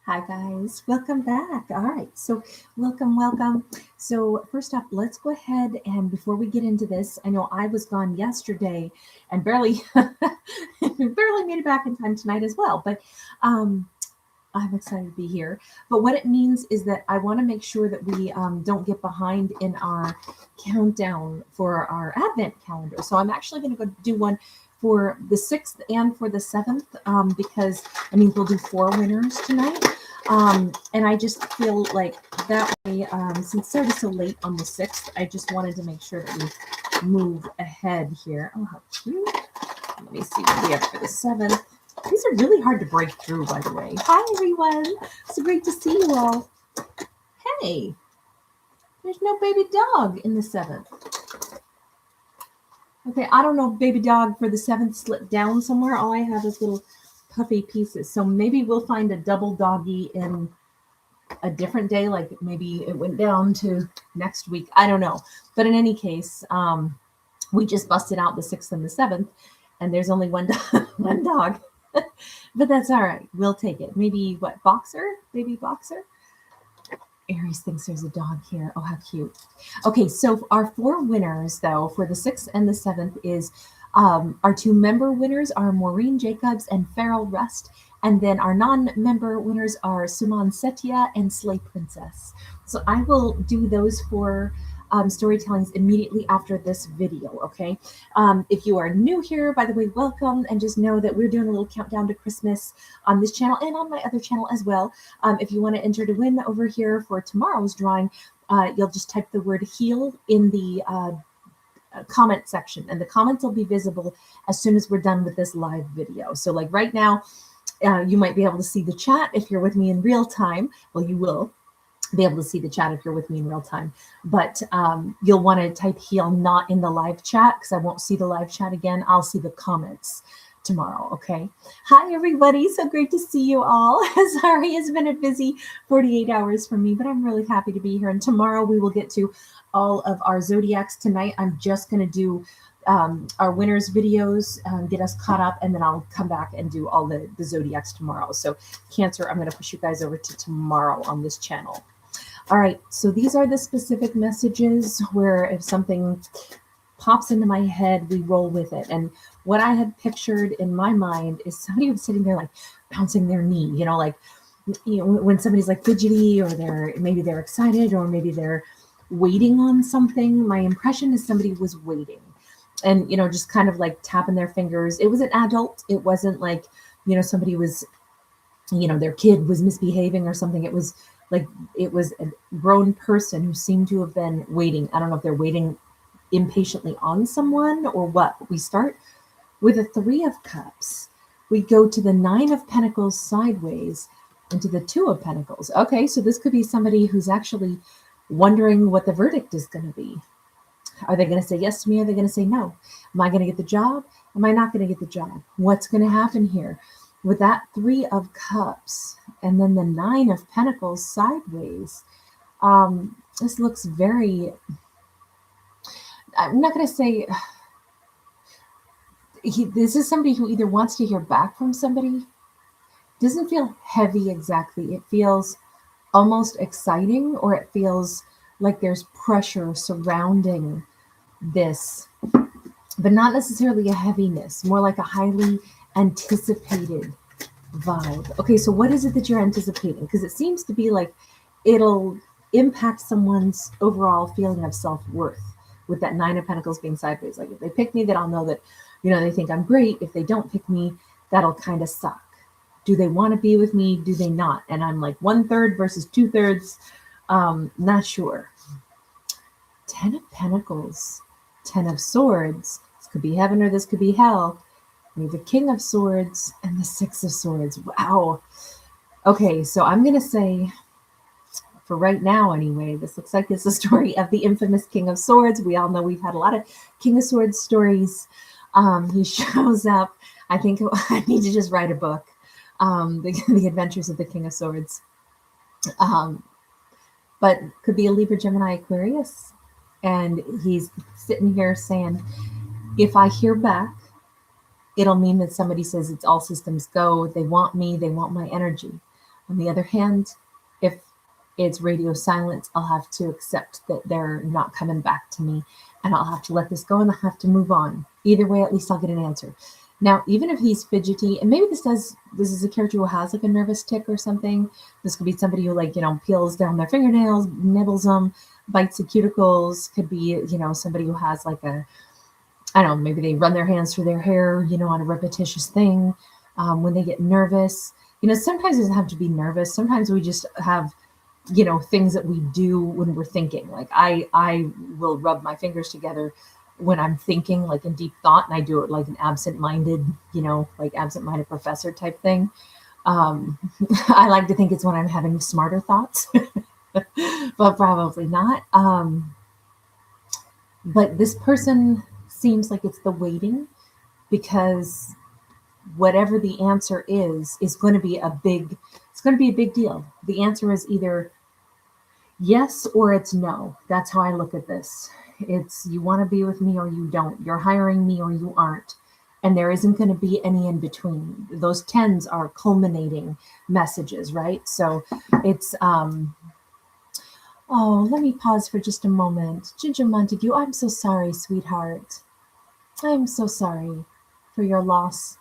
Hi guys, welcome back. All right, so welcome. So first up, let's go ahead and before we get into this, I know I was gone yesterday and barely barely made it back in time tonight as well, but um, I'm excited to be here. But what it means is that I want to make sure that we don't get behind in our countdown for our Advent calendar. So I'm actually going to go do one for the 6th and for the 7th because I mean, we'll do 4 winners tonight. And I just feel like that way, since it started so late on the 6th, I just wanted to make sure that we move ahead here. Oh, how cute. Let me see what we have for the 7th. These are really hard to break through, by the way. Hi, everyone. So great to see you all. Hey, there's no baby dog in the 7th. Okay, I don't know if baby dog for the 7th slipped down somewhere. All I have is little puffy pieces. So maybe we'll find a double doggy in a different day, like maybe it went down to next week. I don't know. But in any case, we just busted out the 6th and the 7th, and there's only one dog. But that's all right. We'll take it. Maybe what, boxer? Baby boxer? Aries thinks there's a dog here. Oh, how cute. Okay, so our 4 winners, though, for the 6th and the 7th is our 2 member winners are Maureen Jacobs and Farrell Rust. And then our non-member winners are Suman Setia and Slay Princess. So I will do those 4 storytellings immediately after this video, okay? If you are new here, by the way, welcome, and just know that we're doing a little countdown to Christmas on this channel and on my other channel as well. If you want to enter to win over here for tomorrow's drawing, you'll just type the word heal in the comment section, and the comments will be visible as soon as we're done with this live video. So like right now, you might be able to see the chat if you're with me in real time. Well, you will be able to see the chat if you're with me in real time, but you'll want to type heal not in the live chat because I won't see the live chat again. I'll see the comments tomorrow. Okay. Hi everybody. So great to see you all. Sorry, it's been a busy 48 hours for me, but I'm really happy to be here. And tomorrow we will get to all of our zodiacs. Tonight I'm just going to do our winners videos, get us caught up, and then I'll come back and do all the zodiacs tomorrow. So Cancer, I'm going to push you guys over to tomorrow on this channel. All right, so these are the specific messages where if something pops into my head, we roll with it. And what I had pictured in my mind is somebody was sitting there like bouncing their knee, like, when somebody's like fidgety, or maybe they're excited, or maybe they're waiting on something. My impression is somebody was waiting and, just kind of like tapping their fingers. It was an adult. It wasn't like, somebody was, their kid was misbehaving or something. It was like, it was a grown person who seemed to have been waiting. I don't know if they're waiting impatiently on someone or what. We start with a 3 of Cups. We go to the 9 of Pentacles sideways and to the 2 of Pentacles. Okay, so this could be somebody who's actually wondering what the verdict is going to be. Are they going to say yes to me? Are they going to say no? Am I going to get the job? Am I not going to get the job? What's going to happen here? With that 3 of Cups and then the 9 of Pentacles sideways, this looks very, I'm not going to say, this is somebody who either wants to hear back from somebody. Doesn't feel heavy exactly. It feels almost exciting, or it feels like there's pressure surrounding this, but not necessarily a heaviness, more like a highly anticipated vibe. Okay, so what is it that you're anticipating? Because it seems to be like it'll impact someone's overall feeling of self-worth with that 9 of Pentacles being sideways. Like if they pick me, then I'll know that, they think I'm great. If they don't pick me, that'll kind of suck. Do they want to be with me? Do they not? And I'm like 1/3 versus 2/3. Not sure. 10 of Pentacles, 10 of Swords. This could be heaven or this could be hell. We have the King of Swords and the 6 of Swords. Wow. Okay, so I'm going to say, for right now anyway, this looks like it's a story of the infamous King of Swords. We all know we've had a lot of King of Swords stories. He shows up. I think I need to just write a book. The Adventures of the King of Swords. But could be a Libra, Gemini, Aquarius. And he's sitting here saying, if I hear back, it'll mean that somebody says it's all systems go. They want me. They want my energy. On the other hand, if it's radio silence, I'll have to accept that they're not coming back to me, and I'll have to let this go and I'll have to move on. Either way, at least I'll get an answer. Now, even if he's fidgety, and maybe this is a character who has like a nervous tick or something. This could be somebody who, like, peels down their fingernails, nibbles them, bites the cuticles. Could be, somebody who has like I don't know, maybe they run their hands through their hair, on a repetitious thing. When they get nervous, sometimes it doesn't have to be nervous. Sometimes we just have, things that we do when we're thinking. Like I will rub my fingers together when I'm thinking, like in deep thought, and I do it like an absent-minded, like absent-minded professor type thing. I like to think it's when I'm having smarter thoughts, but probably not. But this person seems like it's the waiting, because whatever the answer is going to be a big deal. The answer is either yes or it's no. That's how I look at this. It's you want to be with me or you don't. You're hiring me or you aren't. And there isn't going to be any in between. Those 10s are culminating messages, right? So it's, let me pause for just a moment. Ginger Montague, I'm so sorry, sweetheart. I'm so sorry for your loss.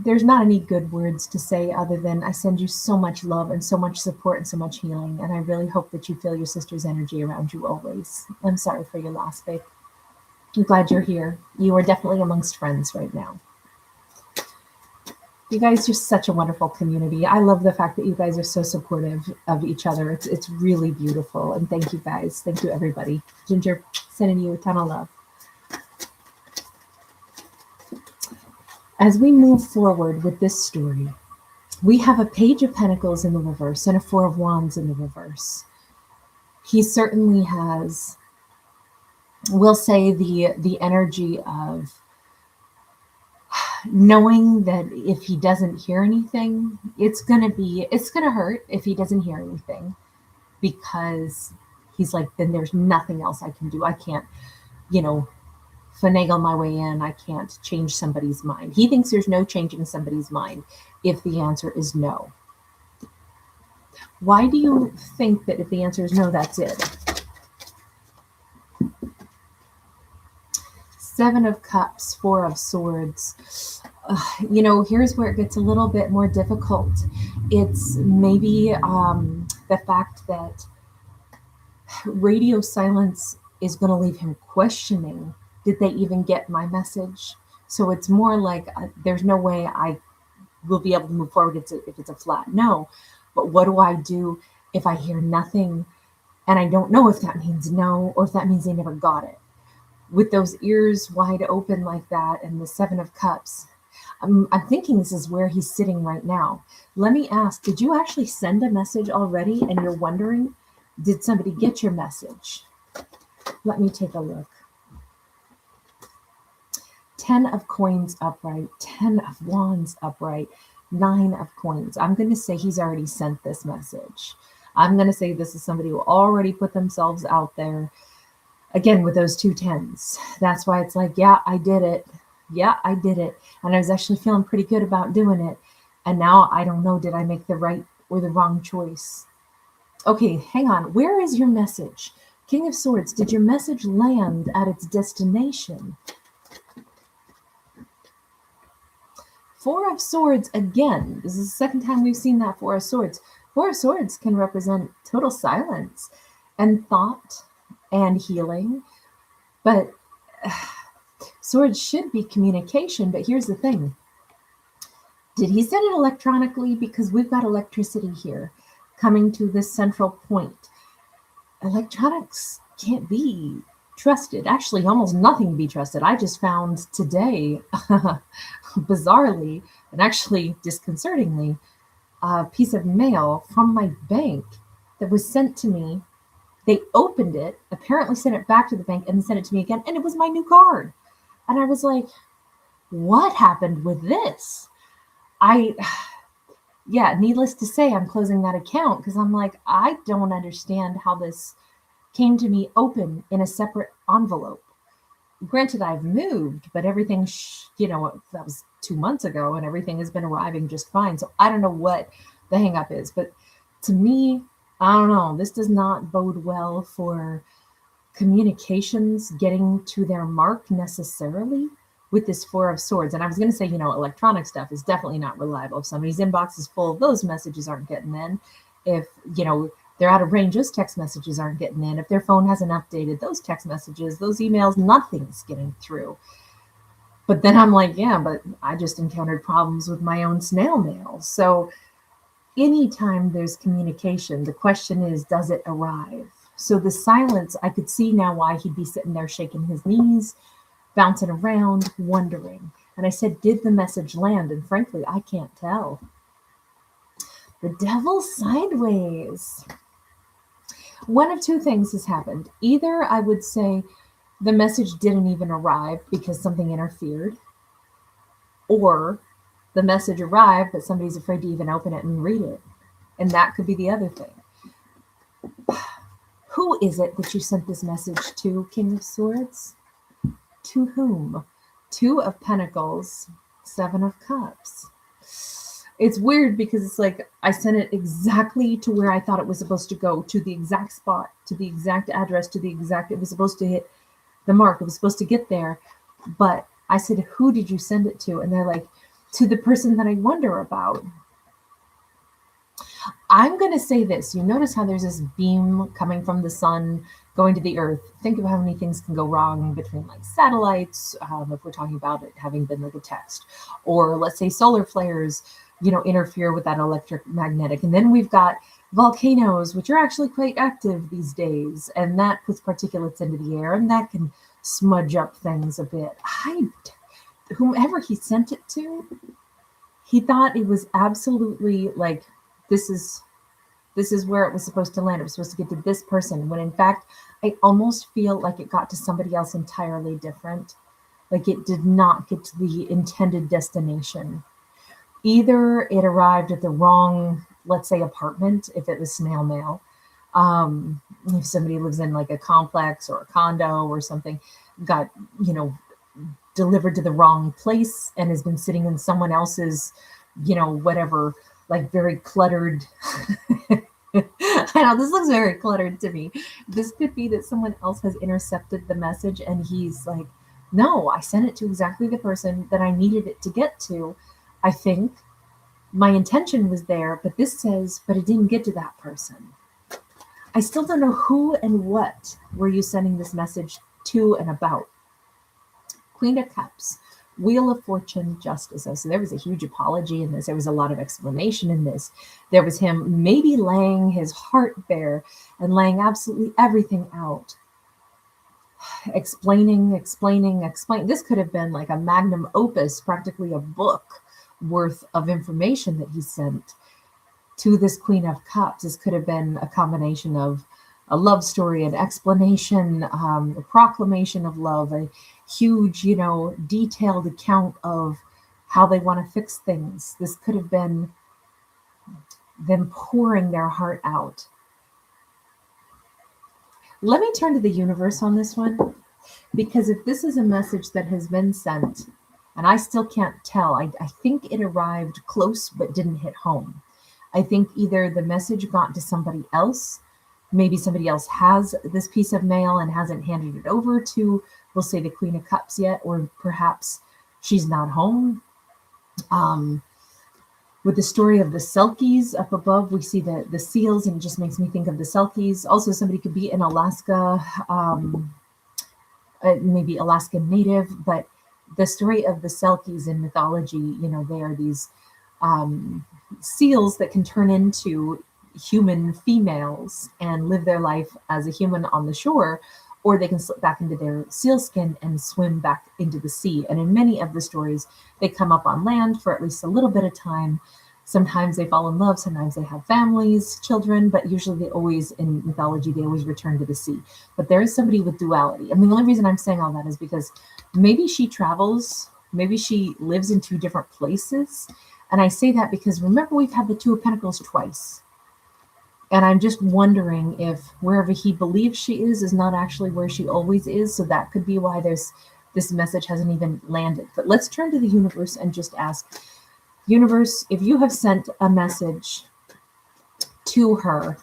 There's not any good words to say other than I send you so much love and so much support and so much healing. And I really hope that you feel your sister's energy around you always. I'm sorry for your loss, babe. I'm glad you're here. You are definitely amongst friends right now. You guys are such a wonderful community. I love the fact that you guys are so supportive of each other. It's really beautiful. And thank you guys. Thank you, everybody. Ginger, sending you a ton of love. As we move forward with this story, we have a Page of Pentacles in the reverse and a Four of Wands in the reverse. He certainly has, we'll say, the energy of knowing that if he doesn't hear anything, it's going to hurt if he doesn't hear anything, because he's like, then there's nothing else I can do. I can't, finagle my way in. I can't change somebody's mind. He thinks there's no changing somebody's mind if the answer is no. Why do you think that if the answer is no, that's it? Seven of Cups, Four of Swords. Here's where it gets a little bit more difficult. It's maybe the fact that radio silence is going to leave him questioning, did they even get my message? So it's more like there's no way I will be able to move forward if it's a flat no. But what do I do if I hear nothing and I don't know if that means no or if that means they never got it? With those ears wide open like that and the Seven of Cups, I'm thinking this is where he's sitting right now. Let me ask, did you actually send a message already and you're wondering, did somebody get your message? Let me take a look. 10 of Coins upright, 10 of Wands upright, 9 of Coins. I'm going to say he's already sent this message. I'm going to say this is somebody who already put themselves out there. Again, with those two 10s. That's why it's like, yeah, I did it. Yeah, I did it. And I was actually feeling pretty good about doing it. And now I don't know, did I make the right or the wrong choice? Okay, hang on. Where is your message? King of Swords, did your message land at its destination? Four of Swords, again, this is the second time we've seen that Four of Swords. Four of Swords can represent total silence and thought and healing. But Swords should be communication. But here's the thing. Did he send it electronically? Because we've got electricity here coming to this central point. Electronics can't be trusted. Actually, almost nothing can be trusted. I just found today, bizarrely and actually disconcertingly, a piece of mail from my bank that was sent to me. They opened it, apparently sent it back to the bank, and then sent it to me again, and it was my new card. And I was like, what happened with this? Needless to say, I'm closing that account because I'm like, I don't understand how this came to me open in a separate envelope. granted, I've moved, but everything, that was 2 months ago, and everything has been arriving just fine. So I don't know what the hang up is, but to me, I don't know. This does not bode well for communications getting to their mark necessarily with this Four of Swords. And I was going to say, electronic stuff is definitely not reliable. If somebody's inbox is full, those messages aren't getting in. If, they're out of range, those text messages aren't getting in. If their phone hasn't updated, those text messages, those emails, nothing's getting through. But then I'm like, yeah, but I just encountered problems with my own snail mail. So anytime there's communication, the question is, does it arrive? So the silence, I could see now why he'd be sitting there shaking his knees, bouncing around, wondering. And I said, did the message land? And frankly, I can't tell. The Devil sideways. One of two things has happened. Either I would say the message didn't even arrive because something interfered, or the message arrived, but somebody's afraid to even open it and read it. And that could be the other thing. Who is it that you sent this message to, King of Swords? To whom? Two of Pentacles, Seven of Cups. It's weird because it's like I sent it exactly to where I thought it was supposed to go, to the exact spot, to the exact address, it was supposed to hit the mark. It was supposed to get there. But I said, who did you send it to? And they're like, to the person that I wonder about. I'm going to say this. You notice how there's this beam coming from the sun going to the earth. Think of how many things can go wrong between like satellites, if we're talking about it having been like a text, or let's say solar flares, interfere with that electromagnetic. And then we've got volcanoes, which are actually quite active these days. And that puts particulates into the air, and that can smudge up things a bit. Whomever he sent it to, he thought it was absolutely like, this is where it was supposed to land. It was supposed to get to this person, when in fact, I almost feel like it got to somebody else entirely different. Like it did not get to the intended destination. Either it arrived at the wrong, let's say, apartment, if it was snail mail. If somebody lives in like a complex or a condo or something, got, delivered to the wrong place and has been sitting in someone else's, whatever, like very cluttered. I know this looks very cluttered to me. This could be that someone else has intercepted the message and he's like, no, I sent it to exactly the person that I needed it to get to. I think my intention was there, but this says, but it didn't get to that person. I still don't know who and what were you sending this message to and about. Queen of Cups, Wheel of Fortune, Justice. So there was a huge apology in this. There was a lot of explanation in this. There was him maybe laying his heart bare and laying absolutely everything out. Explaining. This could have been like a magnum opus, practically a book worth of information that he sent to this Queen of Cups. This could have been a combination of a love story, an explanation, a proclamation of love, a huge, detailed account of how they want to fix things. This could have been them pouring their heart out. Let me turn to the universe on this one, because if this is a message that has been sent, and I still can't tell, I think it arrived close but didn't hit home. I think either the message got to somebody else, maybe somebody else has this piece of mail and hasn't handed it over to, we'll say, the Queen of Cups yet, or perhaps she's not home. With the story of the Selkies up above, we see the seals, and it just makes me think of the Selkies. Also, somebody could be in Alaska, maybe Alaskan native, but the story of the Selkies in mythology, they are these seals that can turn into human females and live their life as a human on the shore, or they can slip back into their seal skin and swim back into the sea. And in many of the stories, they come up on land for at least a little bit of time. Sometimes they fall in love, sometimes they have families, children, but usually they always, in mythology, they always return to the sea. But there is somebody with duality. I mean, the only reason I'm saying all that is because maybe she travels, maybe she lives in two different places. And I say that because remember, we've had the Two of Pentacles twice. And I'm just wondering if wherever he believes she is not actually where she always is. So that could be why this message hasn't even landed. But let's turn to the universe and just ask, universe, if you have sent a message to her.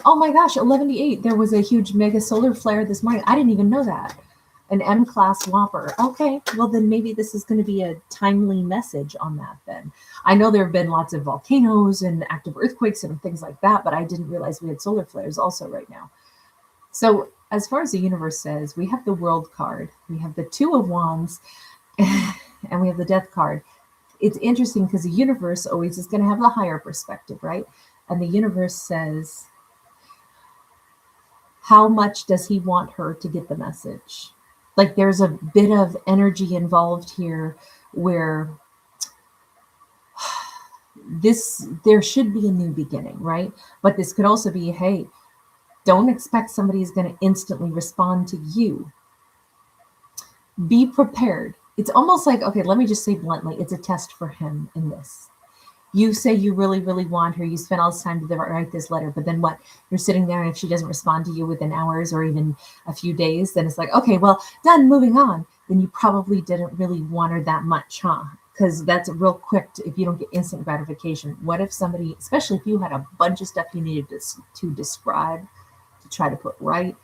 Oh my gosh, 11:08. There was a huge mega solar flare this morning. I didn't even know that. An M-class whopper. Okay, well then maybe this is going to be a timely message on that then. I know there have been lots of volcanoes and active earthquakes and things like that, but I didn't realize we had solar flares also right now. So as far as the universe says, we have the World card, we have the Two of Wands, and we have the Death card. It's interesting because the universe always is going to have the higher perspective, right? And the universe says, how much does he want her to get the message? Like there's a bit of energy involved here where there should be a new beginning, right? But this could also be, hey, don't expect somebody is going to instantly respond to you. Be prepared. It's almost like, okay, let me just say bluntly, it's a test for him in this. You say you really, really want her. You spend all this time to write this letter, but then what? You're sitting there, and if she doesn't respond to you within hours or even a few days, then it's like, okay, well, done, moving on. Then you probably didn't really want her that much, huh? Because that's real quick if you don't get instant gratification. What if somebody, especially if you had a bunch of stuff you needed to describe, to try to put right,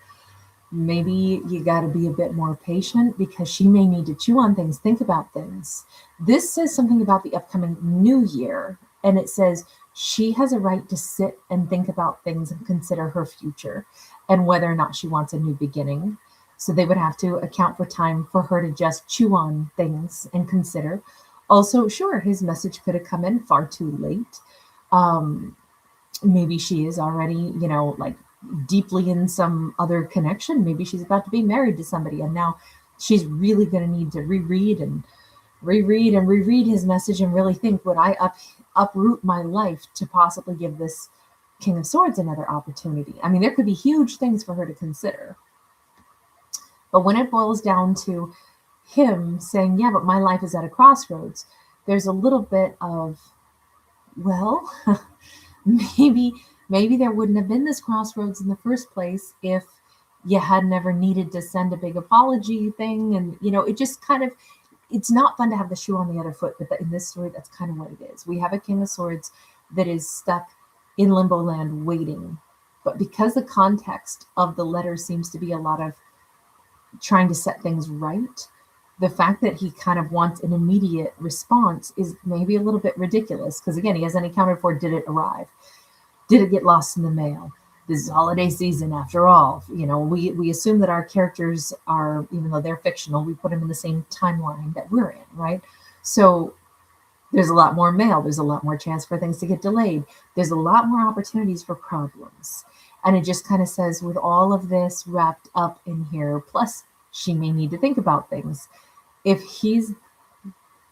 maybe you got to be a bit more patient because she may need to chew on things, think about things. This says something about the upcoming new year, and it says she has a right to sit and think about things and consider her future and whether or not she wants a new beginning. So they would have to account for time for her to just chew on things and consider. Also, sure, his message could have come in far too late. Maybe she is already, like deeply in some other connection. Maybe she's about to be married to somebody, and now she's really going to need to reread his message and really think, would I uproot my life to possibly give this King of Swords another opportunity? I mean, there could be huge things for her to consider. But when it boils down to him saying, yeah, but my life is at a crossroads, there's a little bit of, well, maybe there wouldn't have been this crossroads in the first place if you had never needed to send a big apology thing. And, it just kind of, it's not fun to have the shoe on the other foot, but in this story, that's kind of what it is. We have a King of Swords that is stuck in limbo land waiting. But because the context of the letter seems to be a lot of trying to set things right, the fact that he kind of wants an immediate response is maybe a little bit ridiculous. Because again, he hasn't accounted for, did it arrive? Did it get lost in the mail? This is holiday season after all. We assume that our characters are, even though they're fictional, we put them in the same timeline that we're in, right? So there's a lot more mail. There's a lot more chance for things to get delayed. There's a lot more opportunities for problems. And it just kind of says, with all of this wrapped up in here, plus she may need to think about things. If he's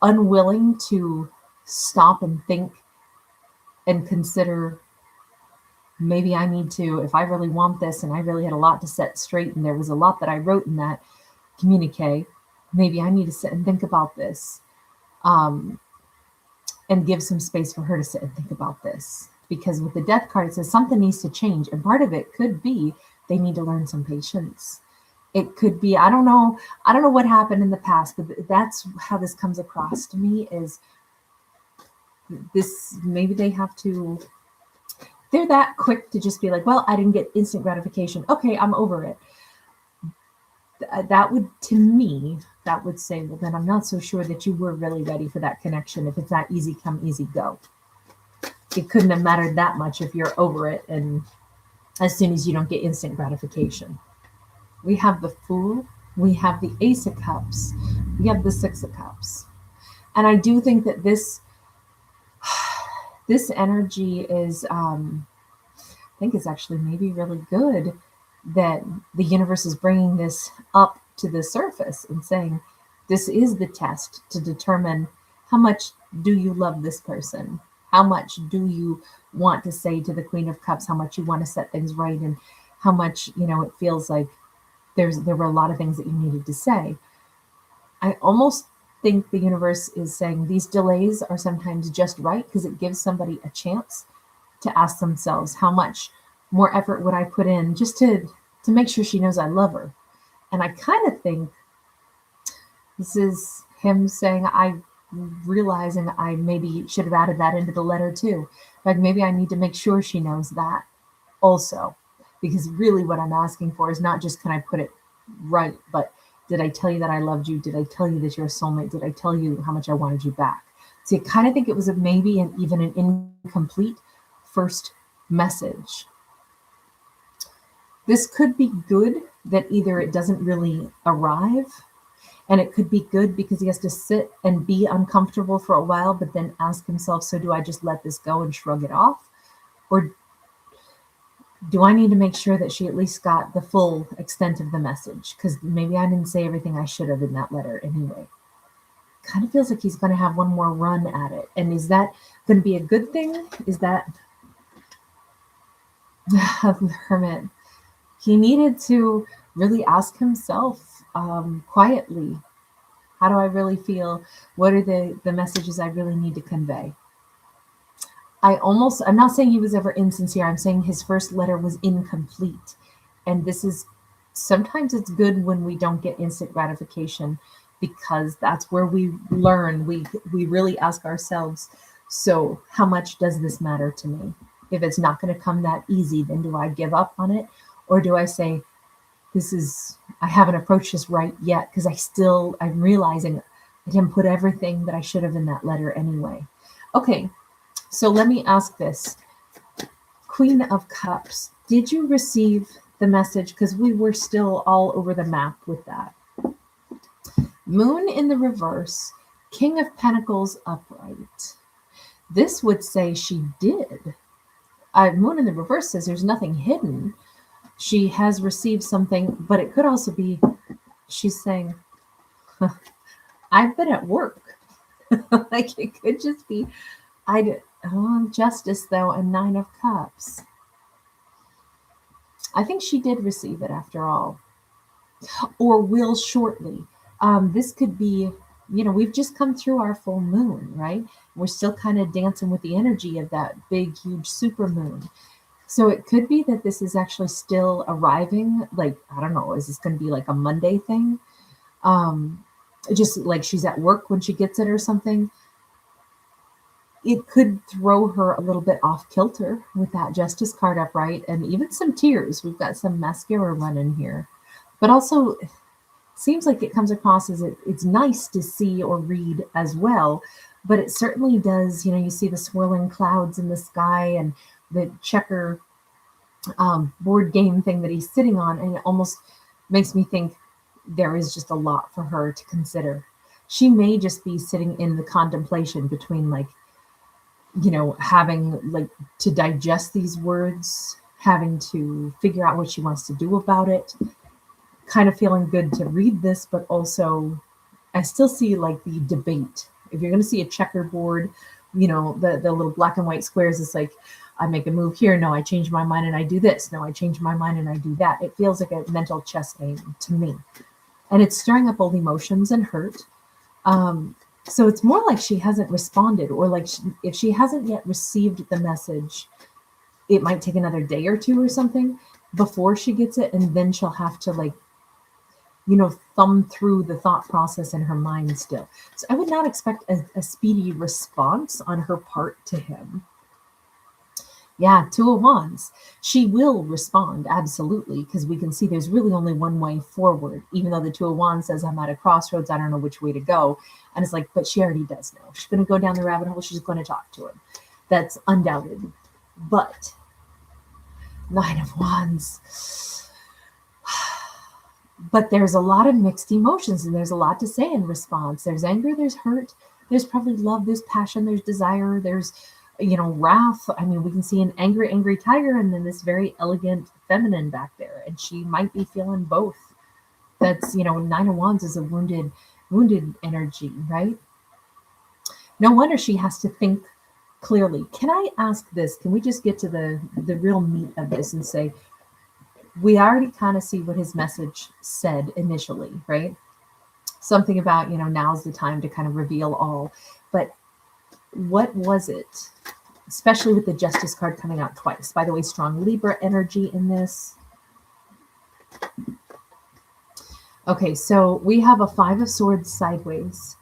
unwilling to stop and think and consider, maybe I need to, if I really want this and I really had a lot to set straight and there was a lot that I wrote in that communique, maybe I need to sit and think about this, and give some space for her to sit and think about this. Because with the Death card, it says something needs to change. And part of it could be they need to learn some patience. It could be, I don't know what happened in the past, but that's how this comes across to me, is this, maybe they have to, they're that quick to just be like, well, I didn't get instant gratification. Okay, I'm over it. That would, to me, that would say, well, then I'm not so sure that you were really ready for that connection if it's that easy come, easy go. It couldn't have mattered that much if you're over it and as soon as you don't get instant gratification. We have the Fool, we have the Ace of Cups, we have the Six of Cups. And I do think that this energy is, I think it's actually maybe really good that the universe is bringing this up to the surface and saying, this is the test to determine how much do you love this person? How much do you want to say to the Queen of Cups, how much you want to set things right, and how much, it feels like there were a lot of things that you needed to say. I almost think the universe is saying these delays are sometimes just right because it gives somebody a chance to ask themselves, how much more effort would I put in just to make sure she knows I love her? And I kind of think this is him saying, I realizing I maybe should have added that into the letter too. Like maybe I need to make sure she knows that also, because really what I'm asking for is not just can I put it right, but did I tell you that I loved you? Did I tell you that you're a soulmate? Did I tell you how much I wanted you back? So I kind of think it was maybe even an incomplete first message. This could be good that either it doesn't really arrive, and it could be good because he has to sit and be uncomfortable for a while, but then ask himself, so do I just let this go and shrug it off? Or do I need to make sure that she at least got the full extent of the message? Because maybe I didn't say everything I should have in that letter anyway. Kind of feels like he's going to have one more run at it. And is that going to be a good thing? Is that Hermit? He needed to really ask himself quietly, how do I really feel? What are the messages I really need to convey? I'm not saying he was ever insincere. I'm saying his first letter was incomplete. And this is, sometimes it's good when we don't get instant gratification, because that's where we learn. We really ask ourselves, so how much does this matter to me? If it's not going to come that easy, then do I give up on it? Or do I say, I haven't approached this right yet, because I'm realizing I didn't put everything that I should have in that letter anyway. Okay, so let me ask this. Queen of Cups, did you receive the message? Because we were still all over the map with that. Moon in the reverse, King of Pentacles upright. This would say she did. Moon in the reverse says there's nothing hidden. She has received something, but it could also be she's saying, I've been at work. Like it could just be, Justice though, and Nine of Cups. I think she did receive it after all, or will shortly. This could be, we've just come through our full moon, right? We're still kind of dancing with the energy of that big, huge super moon. So it could be that this is actually still arriving. Like, I don't know, is this going to be like a Monday thing? Just like she's at work when she gets it or something. It could throw her a little bit off kilter with that Justice card upright, and even some tears. We've got some mascara running here. But also, seems like it comes across as it's nice to see or read as well, but it certainly does, you see the swirling clouds in the sky and the checker board game thing that he's sitting on, and it almost makes me think there is just a lot for her to consider. She may just be sitting in the contemplation between having to digest these words, having to figure out what she wants to do about it, kind of feeling good to read this, but also I still see the debate. If you're going to see a checkerboard, the little black and white squares, it's like, I make a move here. No, I change my mind and I do this. No, I change my mind and I do that. It feels like a mental chess game to me. And it's stirring up old emotions and hurt. So it's more like she hasn't responded, or if she hasn't yet received the message, it might take another day or two or something before she gets it. And then she'll have to thumb through the thought process in her mind still. So I would not expect a speedy response on her part to him. Yeah, Two of Wands. She will respond, absolutely, because we can see there's really only one way forward, even though the Two of Wands says, I'm at a crossroads, I don't know which way to go. And it's like, but she already does know. She's going to go down the rabbit hole. She's going to talk to him. That's undoubted. But Nine of Wands. But there's a lot of mixed emotions, and there's a lot to say in response. There's anger, there's hurt, there's probably love, there's passion, there's desire, there's wrath. I mean, we can see an angry tiger, and then this very elegant feminine back there, and she might be feeling both. That's, Nine of Wands is a wounded energy, right? No wonder she has to think clearly. Can I ask this? Can we just get to the real meat of this and say, we already kind of see what his message said initially, right? Something about, now's the time to kind of reveal all. But what was it? especially with the Justice card coming out twice. By the way, strong Libra energy in this. Okay, so we have a Five of Swords sideways.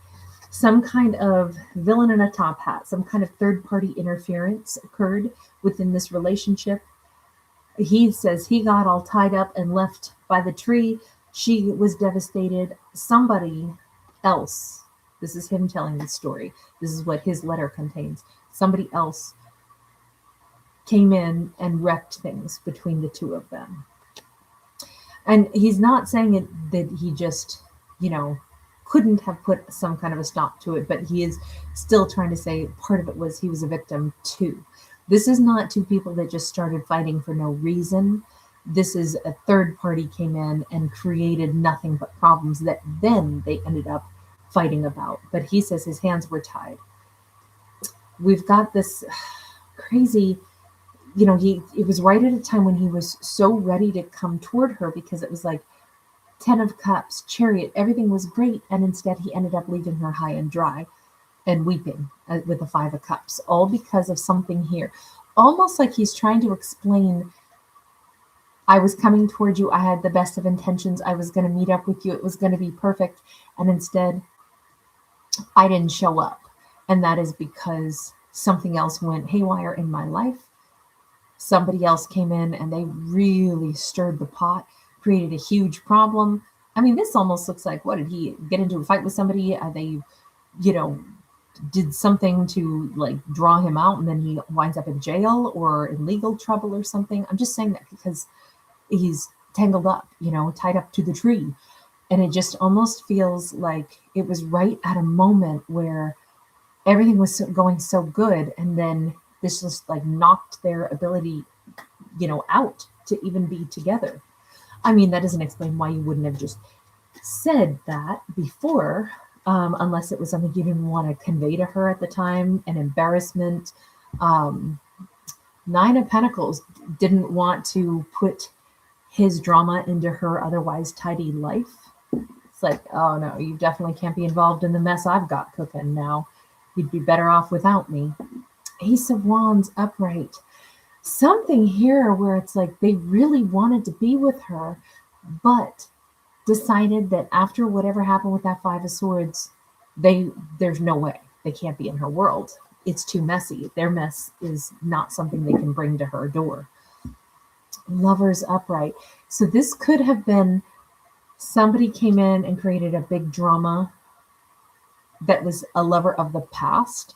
Some kind of villain in a top hat, some kind of third-party interference occurred within this relationship. He says he got all tied up and left by the tree. She was devastated. Somebody else, this is him telling the story. This is what his letter contains. Somebody else came in and wrecked things between the two of them. And he's not saying it that he just, couldn't have put some kind of a stop to it, but he is still trying to say part of it was he was a victim too. This is not two people that just started fighting for no reason. This is a third party came in and created nothing but problems that then they ended up fighting about. But he says his hands were tied. We've got this crazy, it was right at a time when he was so ready to come toward her, because it was like 10 of Cups, Chariot, everything was great. And instead he ended up leaving her high and dry and weeping with the 5 of Cups, all because of something here. Almost like he's trying to explain, I was coming toward you. I had the best of intentions. I was going to meet up with you. It was going to be perfect. And instead I didn't show up. And that is because something else went haywire in my life. Somebody else came in and they really stirred the pot, created a huge problem. I mean, this almost looks like, what, did he get into a fight with somebody? They, did something to like draw him out and then he winds up in jail or in legal trouble or something. I'm just saying that because he's tangled up, tied up to the tree. And it just almost feels like it was right at a moment where everything was going so good. And then this just like knocked their ability, out to even be together. I mean, that doesn't explain why you wouldn't have just said that before, unless it was something you didn't want to convey to her at the time, an embarrassment. 9 of Pentacles didn't want to put his drama into her otherwise tidy life. It's like, oh no, you definitely can't be involved in the mess I've got cooking now. You'd be better off without me. Ace of Wands upright. Something here where it's like they really wanted to be with her, but decided that after whatever happened with that 5 of Swords, there's no way they can't be in her world. It's too messy. Their mess is not something they can bring to her door. Lovers upright. So this could have been somebody came in and created a big drama that was a lover of the past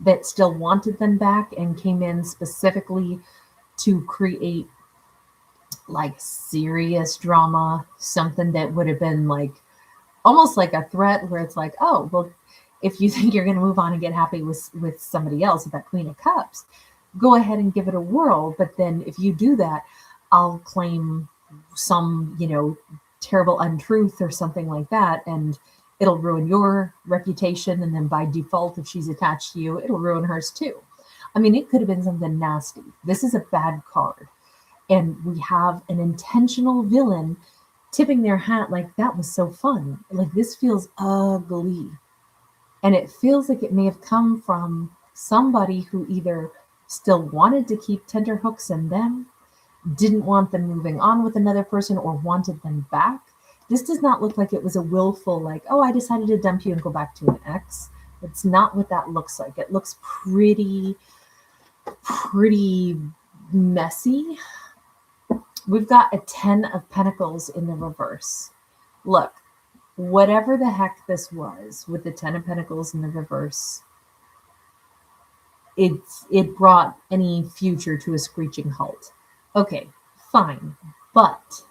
that still wanted them back and came in specifically to create like serious drama, something that would have been like almost like a threat where it's like, oh, well, if you think you're going to move on and get happy with somebody else, with that Queen of Cups, go ahead and give it a whirl. But then if you do that, I'll claim some, terrible untruth or something like that. And it'll ruin your reputation. And then by default, if she's attached to you, it'll ruin hers too. I mean, it could have been something nasty. This is a bad card. And we have an intentional villain tipping their hat like, that was so fun. Like, this feels ugly. And it feels like it may have come from somebody who either still wanted to keep tender hooks in them, didn't want them moving on with another person, or wanted them back. This does not look like it was a willful, like, oh, I decided to dump you and go back to an ex. It's not what that looks like. It looks pretty messy. We've got a 10 of Pentacles in the reverse. Look, whatever the heck this was with the 10 of Pentacles in the reverse, it brought any future to a screeching halt. Okay, fine, but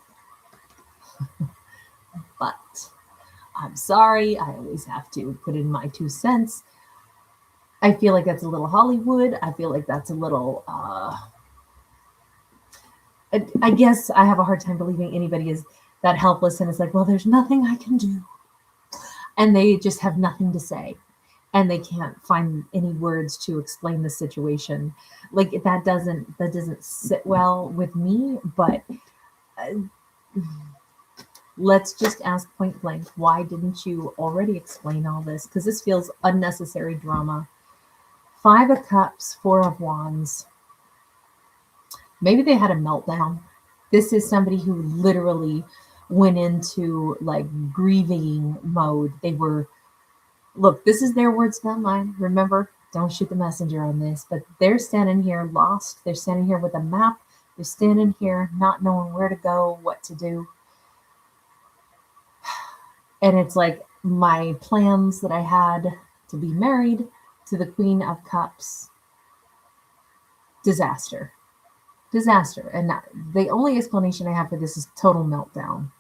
I'm sorry, I always have to put in my 2 cents. I feel like that's a little Hollywood. I feel like that's a little, I guess I have a hard time believing anybody is that helpless and it's like, well, there's nothing I can do. And they just have nothing to say. And they can't find any words to explain the situation. Like, that doesn't sit well with me, but let's just ask point blank, why didn't you already explain all this? Because this feels unnecessary drama Five of Cups, Four of Wands. Maybe they had a meltdown. This is somebody who literally went into like grieving mode. They were, look, this is their words, not mine. Remember, don't shoot the messenger on this, but they're standing here lost. They're standing here with a map. They're standing here not knowing where to go, what to do. And it's like my plans that I had to be married to the Queen of Cups. Disaster. And the only explanation I have for this is total meltdown.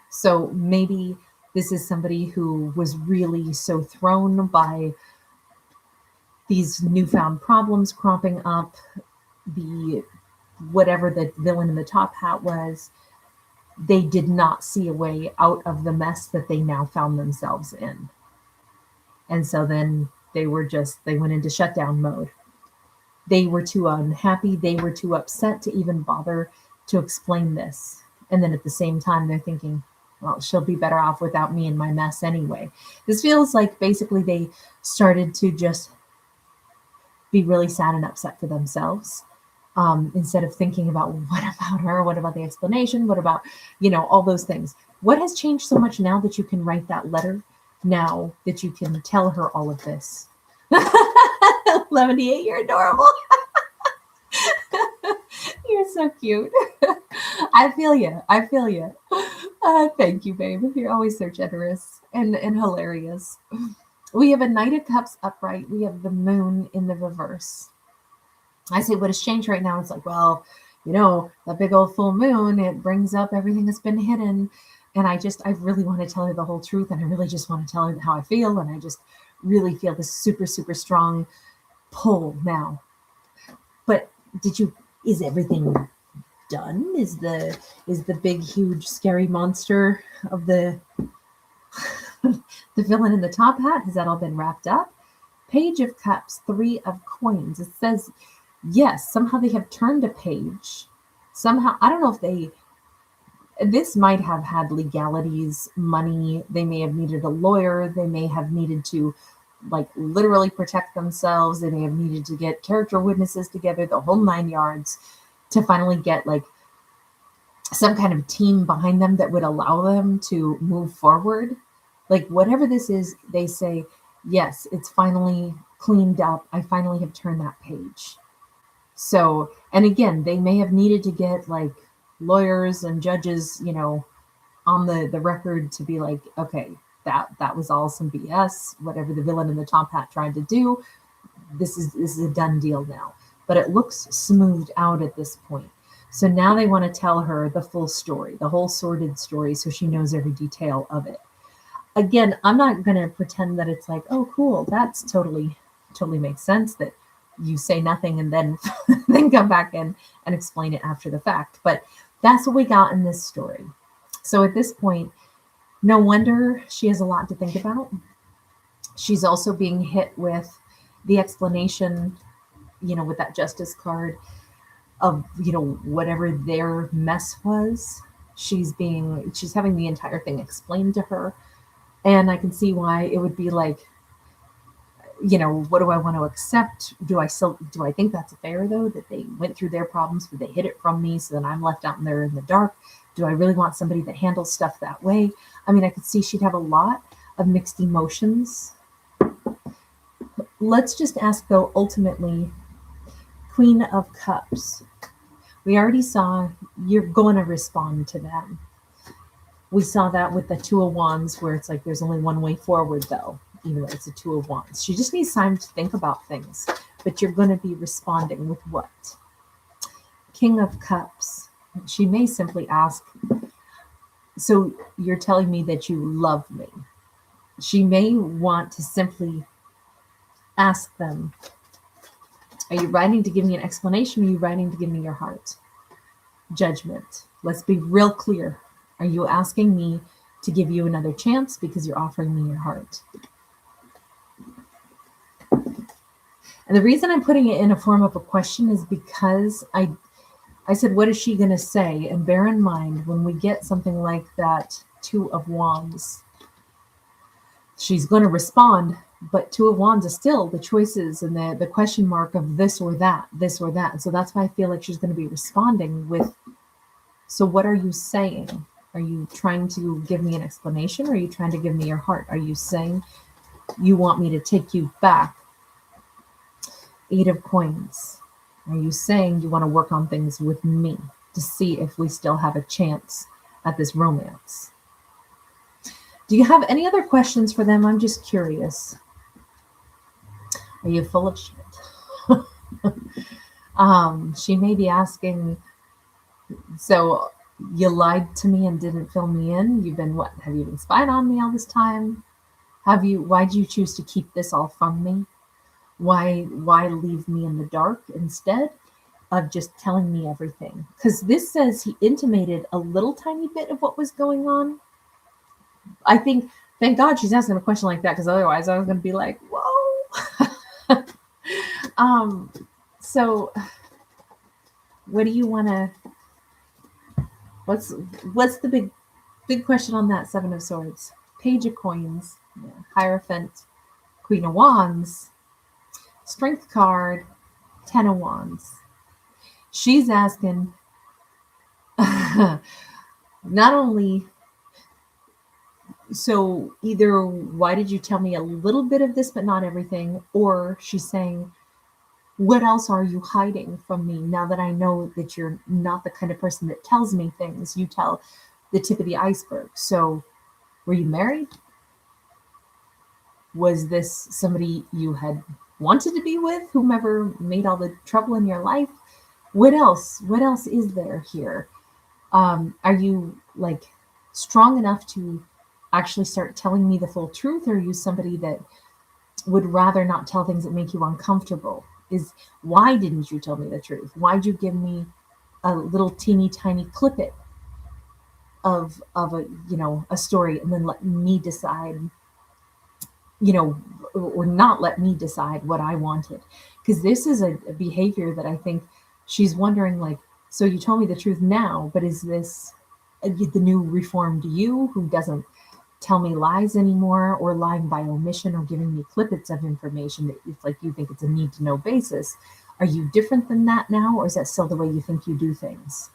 So maybe this is somebody who was really so thrown by these newfound problems cropping up, whatever the villain in the top hat was, they did not see a way out of the mess that they now found themselves in. And so then they went into shutdown mode. They were too unhappy. They were too upset to even bother to explain this. And then at the same time, they're thinking, well, she'll be better off without me and my mess anyway. This feels like basically they started to just be really sad and upset for themselves. Instead of thinking about what about her, what about the explanation, what about, all those things. What has changed so much now that you can write that letter, now that you can tell her all of this? 78, you're adorable. You're so cute. I feel you. Thank you, babe. You're always so generous and hilarious. We have a Knight of Cups upright. We have the Moon in the reverse. I say what has changed right now. It's like, well, the big old full moon, it brings up everything that's been hidden. And I really want to tell her the whole truth. And I really just want to tell her how I feel. And I just really feel this super, super strong pull now. But is everything done? Is the big, huge, scary monster of the villain in the top hat, has that all been wrapped up? Page of Cups, Three of Coins. It says, yes, somehow they have turned a page. Somehow, I don't know if this might have had legalities, money. They may have needed a lawyer. They may have needed to literally protect themselves. They may have needed to get character witnesses together, the whole 9 yards, to finally get some kind of team behind them that would allow them to move forward. Whatever this is, they say, yes, it's finally cleaned up. I finally have turned that page. So, and again, they may have needed to get lawyers and judges, on the record to be okay, that was all some BS. Whatever the villain in the top hat tried to do, this is a done deal now. But it looks smoothed out at this point. So now they want to tell her the full story, the whole sordid story, so she knows every detail of it. Again, I'm not going to pretend that it's oh, cool, that's totally makes sense that you say nothing and then then come back and explain it after the fact. But that's what we got in this story. So at this point, no wonder she has a lot to think about. She's also being hit with the explanation, with that Justice card of, whatever their mess was. She's having the entire thing explained to her. And I can see why it would be what do I want to accept? Do I think that's fair though, that they went through their problems, but they hid it from me, so then I'm left out there in the dark? Do I really want somebody that handles stuff that way? I mean, I could see she'd have a lot of mixed emotions. Let's just ask though, ultimately, Queen of Cups. We already saw you're going to respond to them. We saw that with the Two of Wands, where it's there's only one way forward though, even though it's a Two of Wands. She just needs time to think about things, but you're going to be responding with what? King of Cups. She may simply ask, so you're telling me that you love me. She may want to simply ask them, are you writing to give me an explanation? Or are you writing to give me your heart? Judgment. Let's be real clear. Are you asking me to give you another chance because you're offering me your heart? And the reason I'm putting it in a form of a question is because I said, what is she going to say? And bear in mind, when we get something like that Two of Wands, she's going to respond, But Two of Wands is still the choices and the question mark of this or that, this or that. And so that's why I feel like she's going to be responding with, so what are you saying? Are you trying to give me an explanation, or are you trying to give me your heart? Are you saying you want me to take you back? Eight of Coins. Are you saying you want to work on things with me to see if we still have a chance at this romance? Do you have any other questions for them? I'm just curious. Are you full of shit? She may be asking, so you lied to me and didn't fill me in. You've been what? Have you been spying on me all this time? Why'd you choose to keep this all from me? Why leave me in the dark instead of just telling me everything? Because this says he intimated a little tiny bit of what was going on. I think, thank God she's asking a question like that, because otherwise I was going to be like, whoa. So what do you want to, what's the big question on that? Seven of Swords, Page of Coins, Hierophant, Queen of Wands, Strength card, Ten of Wands. She's asking, not only, so either why did you tell me a little bit of this but not everything, or she's saying, what else are you hiding from me now that I know that you're not the kind of person that tells me things? You tell the tip of the iceberg. So were you married? Was this somebody you had wanted to be with, whomever made all the trouble in your life? What else is there here? Are you like strong enough to actually start telling me the full truth, or are you somebody that would rather not tell things that make you uncomfortable? Why didn't you tell me the truth? Why'd you give me a little teeny tiny clippet of a story and then let me decide, or not let me decide what I wanted? Because this is a behavior that I think she's wondering, like, so you told me the truth now, but is this the new reformed you who doesn't tell me lies anymore, or lying by omission, or giving me clippets of information that it's like you think it's a need to know basis? Are you different than that now, or is that still the way you think you do things?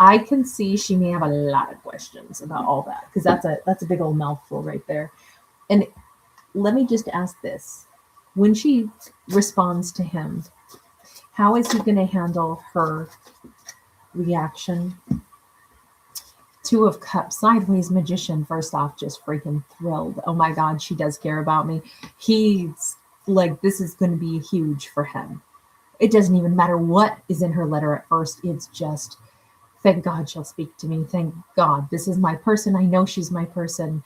I can see she may have a lot of questions about all that, because that's a big old mouthful right there. And let me just ask this. When she responds to him, how is he going to handle her reaction? Two of Cups, sideways Magician. First off, just freaking thrilled. Oh my God, she does care about me. He's like, this is going to be huge for him. It doesn't even matter what is in her letter at first. It's just, thank God she'll speak to me. Thank God. This is my person. I know she's my person.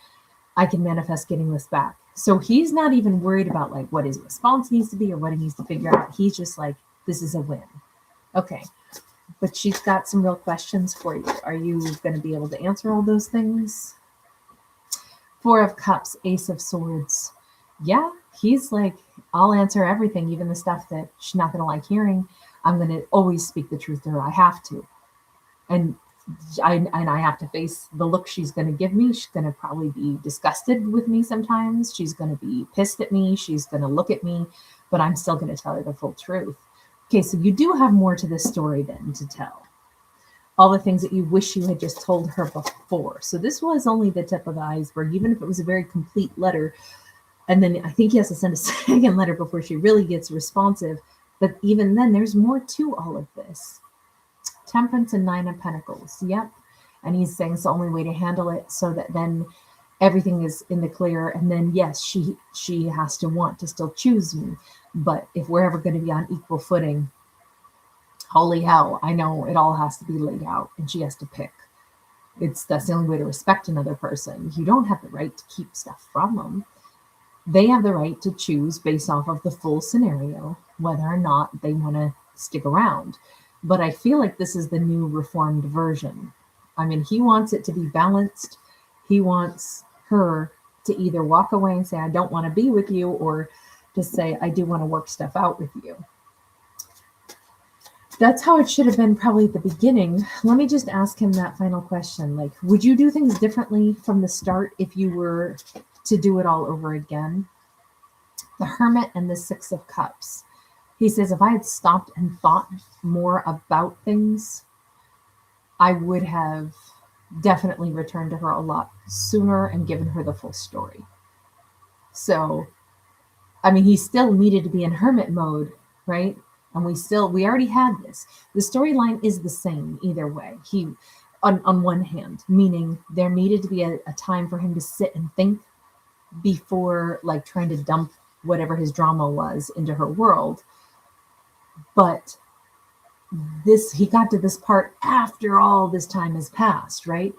I can manifest getting this back. So he's not even worried about like what his response needs to be or what he needs to figure out. He's just like, this is a win. Okay. But she's got some real questions for you. Are you going to be able to answer all those things? Four of Cups, Ace of Swords. Yeah, he's like, I'll answer everything, even the stuff that she's not going to like hearing. I'm going to always speak the truth to her. I have to. And I have to face the look she's going to give me. She's going to probably be disgusted with me sometimes. She's going to be pissed at me. She's going to look at me, but I'm still going to tell her the full truth. Okay, so you do have more to this story then to tell. All the things that you wish you had just told her before. So this was only the tip of the iceberg, even if it was a very complete letter. And then I think he has to send a second letter before she really gets responsive. But even then, there's more to all of this. Temperance and Nine of Pentacles. Yep. And he's saying it's the only way to handle it, so that then everything is in the clear. And then, yes, she has to want to still choose me. But if we're ever going to be on equal footing, holy hell, I know it all has to be laid out and she has to pick. That's the only way to respect another person. You don't have the right to keep stuff from them. They have the right to choose based off of the full scenario, whether or not they want to stick around. But I feel like this is the new reformed version. I mean, he wants it to be balanced. He wants her to either walk away and say, I don't want to be with you, or to say, I do want to work stuff out with you. That's how it should have been probably at the beginning. Let me just ask him that final question. Like, would you do things differently from the start if you were to do it all over again? the Hermit and the Six of Cups. He says, if I had stopped and thought more about things, I would have definitely returned to her a lot sooner and given her the full story. So, I mean, he still needed to be in hermit mode, right? And we already had this. The storyline is the same either way. He, on one hand, meaning there needed to be a time for him to sit and think before like trying to dump whatever his drama was into her world. But he got to this part after all this time has passed, right?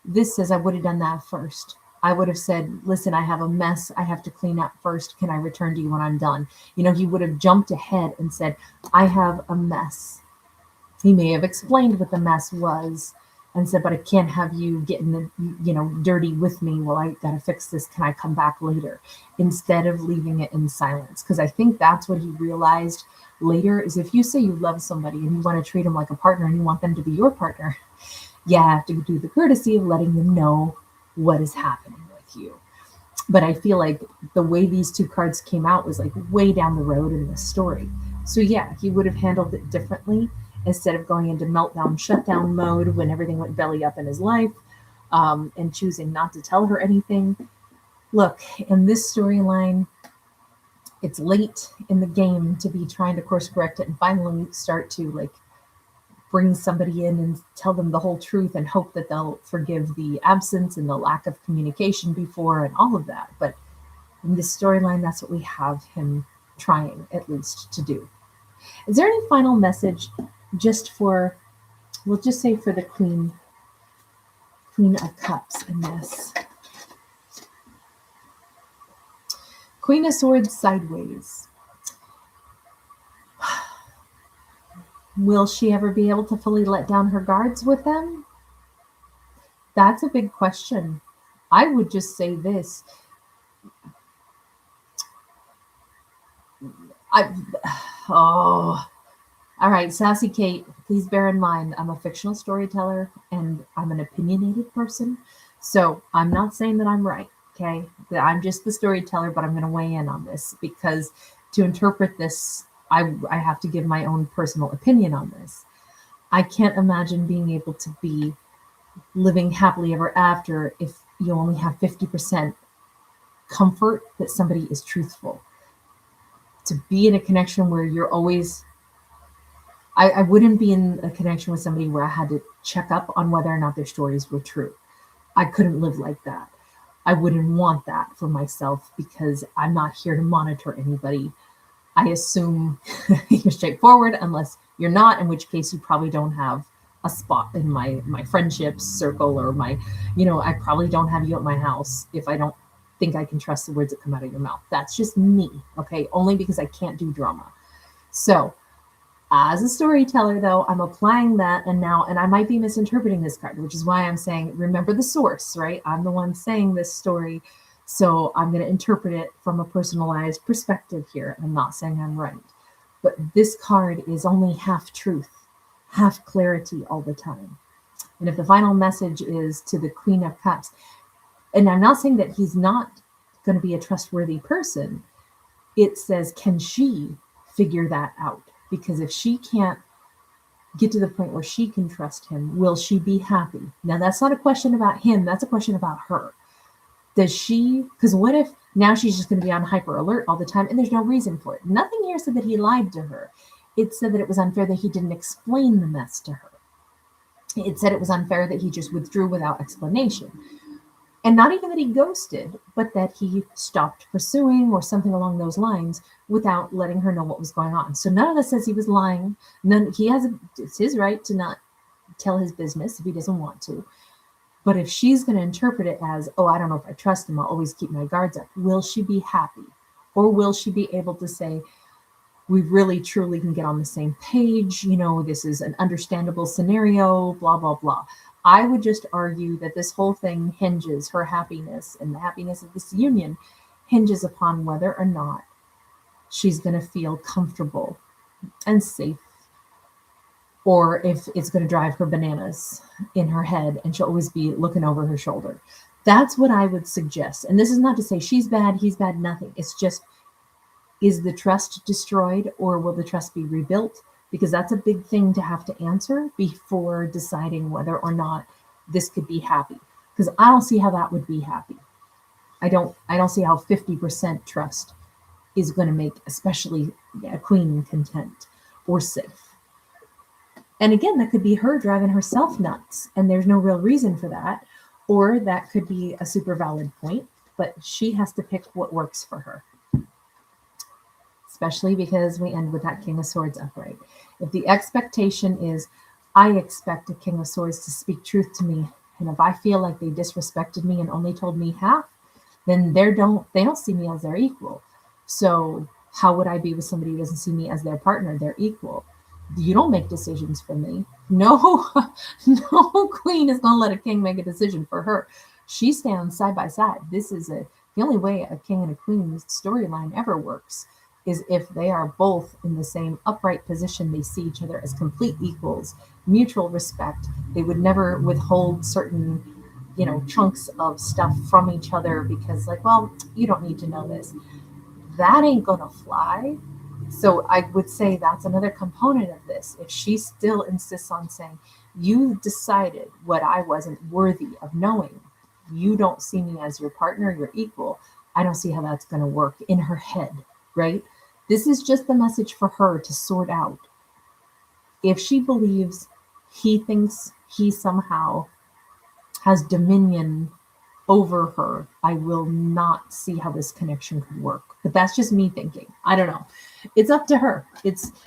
This says I would have done that first. I would have said, listen, I have a mess I have to clean up first. Can I return to you when I'm done? You know, he would have jumped ahead and said, I have a mess. He may have explained what the mess was and said, but I can't have you getting, dirty with me. Well, I got to fix this. Can I come back later? Instead of leaving it in silence. Because I think that's what he realized later is if you say you love somebody and you want to treat them like a partner and you want them to be your partner, you have to do the courtesy of letting them know what is happening with you. But I feel like the way these two cards came out was like way down the road in this story. So yeah, he would have handled it differently instead of going into meltdown, shutdown mode when everything went belly up in his life, and choosing not to tell her anything. Look, in this storyline, it's late in the game to be trying to course correct it and finally start to like bring somebody in and tell them the whole truth and hope that they'll forgive the absence and the lack of communication before and all of that. But in this storyline, that's what we have him trying at least to do. Is there any final message just for, we'll just say for the Queen of Cups in this? Queen of Swords sideways. Will she ever be able to fully let down her guards with them? That's a big question. I would just say this. All right, Sassy Kate, please bear in mind, I'm a fictional storyteller and I'm an opinionated person. So I'm not saying that I'm right, okay? I'm just the storyteller, but I'm going to weigh in on this because to interpret this, I have to give my own personal opinion on this. I can't imagine being able to be living happily ever after if you only have 50% comfort that somebody is truthful. To be in a connection where you're always, I wouldn't be in a connection with somebody where I had to check up on whether or not their stories were true. I couldn't live like that. I wouldn't want that for myself because I'm not here to monitor anybody. I assume you're straightforward unless you're not, in which case you probably don't have a spot in my friendship circle or my, I probably don't have you at my house if I don't think I can trust the words that come out of your mouth. That's just me, okay? Only because I can't do drama. So as a storyteller, though, I'm applying that and I might be misinterpreting this card, which is why I'm saying, remember the source, right? I'm the one saying this story. So I'm going to interpret it from a personalized perspective here. I'm not saying I'm right. But this card is only half truth, half clarity all the time. And if the final message is to the Queen of Cups, and I'm not saying that he's not going to be a trustworthy person, it says, can she figure that out? Because if she can't get to the point where she can trust him, will she be happy? Now, that's not a question about him. That's a question about her. Does she, because what if now she's just going to be on hyper alert all the time and there's no reason for it? Nothing here said that he lied to her. It said that it was unfair that he didn't explain the mess to her. It said it was unfair that he just withdrew without explanation. And not even that he ghosted, but that he stopped pursuing or something along those lines without letting her know what was going on. So none of this says he was lying. It's his right to not tell his business if he doesn't want to. But if she's going to interpret it as, oh, I don't know if I trust him, I'll always keep my guards up, will she be happy? Or will she be able to say, we really truly can get on the same page, this is an understandable scenario, blah, blah, blah. I would just argue that this whole thing hinges, her happiness and the happiness of this union hinges upon whether or not she's going to feel comfortable and safe, or if it's going to drive her bananas in her head and she'll always be looking over her shoulder. That's what I would suggest. And this is not to say she's bad, he's bad, nothing. It's just Is the trust destroyed, or will the trust be rebuilt? Because that's a big thing to have to answer before deciding whether or not this could be happy. Because I don't see how that would be happy. I don't see how 50% trust is going to make especially a queen content or safe. And again, that could be her driving herself nuts, and there's no real reason for that. Or that could be a super valid point, but she has to pick what works for her. Especially because we end with that King of Swords upright. If the expectation is, I expect a King of Swords to speak truth to me, and if I feel like they disrespected me and only told me half, then they don't see me as their equal. So how would I be with somebody who doesn't see me as their partner, their equal? You don't make decisions for me. No, no queen is going to let a king make a decision for her. She stands side by side. This is the only way a king and a queen's storyline ever works, is if they are both in the same upright position. They see each other as complete equals, mutual respect. They would never withhold certain, chunks of stuff from each other because, like, well, you don't need to know this. That ain't gonna fly. So I would say that's another component of this. If she still insists on saying, you decided what I wasn't worthy of knowing, you don't see me as your partner, your equal, I don't see how that's going to work in her head, right? This is just the message for her to sort out. If she believes he thinks he somehow has dominion over her, I will not see how this connection could work. But that's just me thinking. I don't know. It's up to her.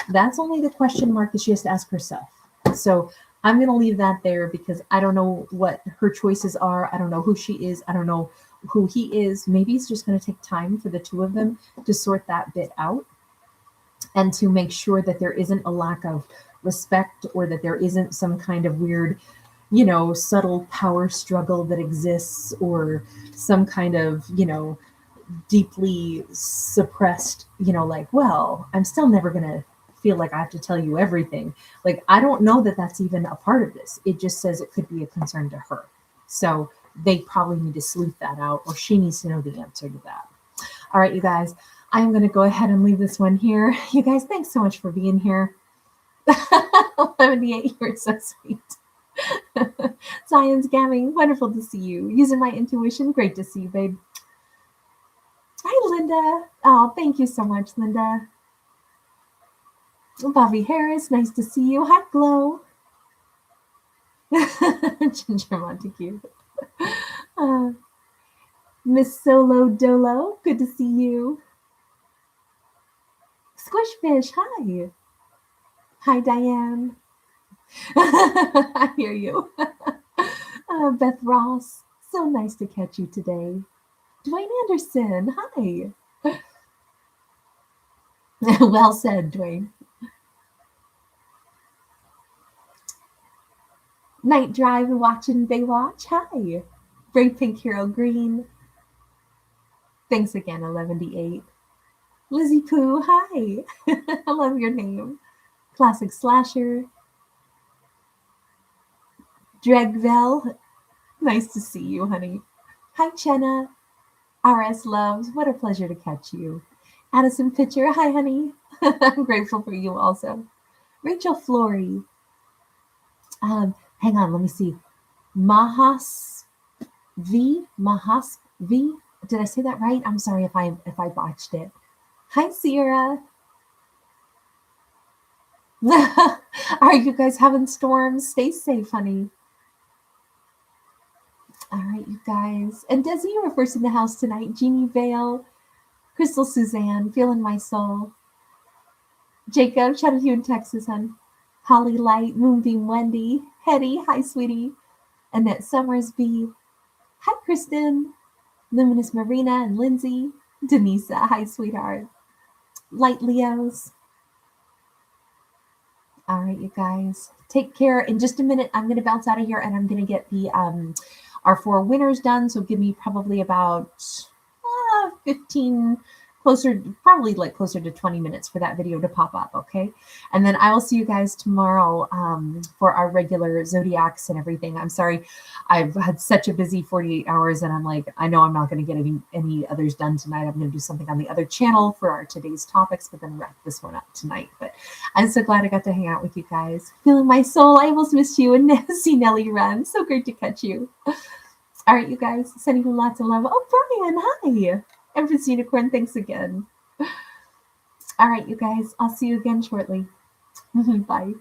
That's only the question mark that she has to ask herself. So I'm going to leave that there because I don't know what her choices are. I don't know who she is. I don't know who he is. Maybe it's just going to take time for the two of them to sort that bit out and to make sure that there isn't a lack of respect or that there isn't some kind of weird, subtle power struggle that exists, or some kind of, deeply suppressed, like, well, I'm still never going to feel like I have to tell you everything. Like, I don't know that that's even a part of this. It just says it could be a concern to her. So they probably need to sleuth that out, or she needs to know the answer to that. All right, you guys, I'm going to go ahead and leave this one here. You guys, thanks so much for being here. 78, you're so sweet. Zion's Gamming, wonderful to see you. Using my intuition, great to see you, babe. Hi, Linda. Oh, thank you so much, Linda. Bobby Harris, nice to see you. Hi, Glow. Ginger Montague. Miss Solo Dolo, good to see you. Squishfish, hi. Hi, Diane. I hear you. Beth Ross, so nice to catch you today. Dwayne Anderson, hi. Well said, Dwayne. Night Drive watching Baywatch, hi. Brave Pink Hero Green. Thanks again, 11D8. Lizzie Pooh, hi. I love your name. Classic Slasher. Dregvel, nice to see you, honey. Hi, Chenna. RS Loves, what a pleasure to catch you. Addison Pitcher, hi, honey. I'm grateful for you also. Rachel Flory. Hang on, let me see. Mahas V. Did I say that right? I'm sorry if I botched it. Hi, Sierra. Are you guys having storms? Stay safe, honey. All right, you guys. And Desi, you were first in the house tonight. Jeannie Vale, Crystal Suzanne, Feeling My Soul. Jacob, shout out to you in Texas, hon. Holly Light, Moonbeam Wendy, Hetty, hi, sweetie. Annette Summersby, hi, Kristen. Luminous Marina and Lindsay. Denisa, hi, sweetheart. Light Leos. All right, you guys. Take care. In just a minute, I'm going to bounce out of here and I'm going to get the our 4 winners done. So give me probably about 15 probably like closer to 20 minutes for that video to pop up. Okay. And then I will see you guys tomorrow for our regular zodiacs and everything. I'm sorry. I've had such a busy 48 hours and I'm like, I know I'm not going to get any others done tonight. I'm going to do something on the other channel for our today's topics, but then wrap this one up tonight. But I'm so glad I got to hang out with you guys. Feeling my soul. I almost missed you and see Nellie run. So great to catch you. All right, you guys, sending you lots of love. Oh, Brian, hi. Empress Unicorn, thanks again. All right, you guys, I'll see you again shortly. Bye.